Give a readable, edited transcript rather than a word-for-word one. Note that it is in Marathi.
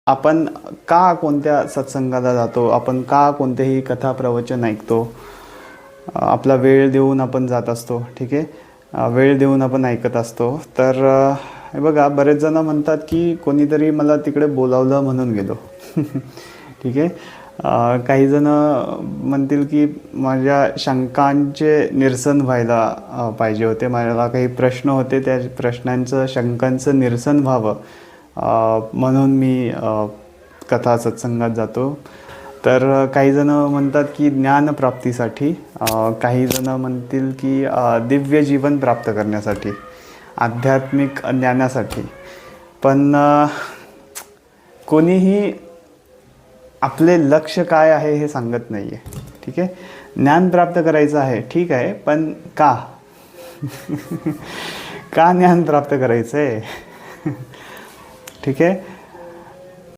आपण का कोणत्या सत्संगाला जातो, आपण का कोणतेही कथा प्रवचन ऐकतो, आपला वेळ देऊन आपण जात असतो. ठीक आहे, वेळ देऊन आपण ऐकत असतो. तर हे बघा, बरेच जण म्हणतात की कोणीतरी मला तिकडे बोलावलं म्हणून गेलो. ठीक आहे, काही जण म्हणतील की माझ्या शंकांचे निरसन व्हायला पाहिजे होते, मला काही प्रश्न होते, त्या प्रश्नांचं शंकांचं निरसन व्हावं म्हणून मी कथा सत्संगात जातो. तर काही जण म्हणतात की ज्ञानप्राप्तीसाठी, काही जण म्हणतील की दिव्य जीवन प्राप्त करण्यासाठी, आध्यात्मिक ज्ञानासाठी. पण कोणीही आपले लक्ष काय आहे हे सांगत नाही आहे. ठीक आहे, ज्ञान प्राप्त करायचं आहे, ठीक आहे, पण का का ज्ञान प्राप्त करायचं आहे? ठीक आहे.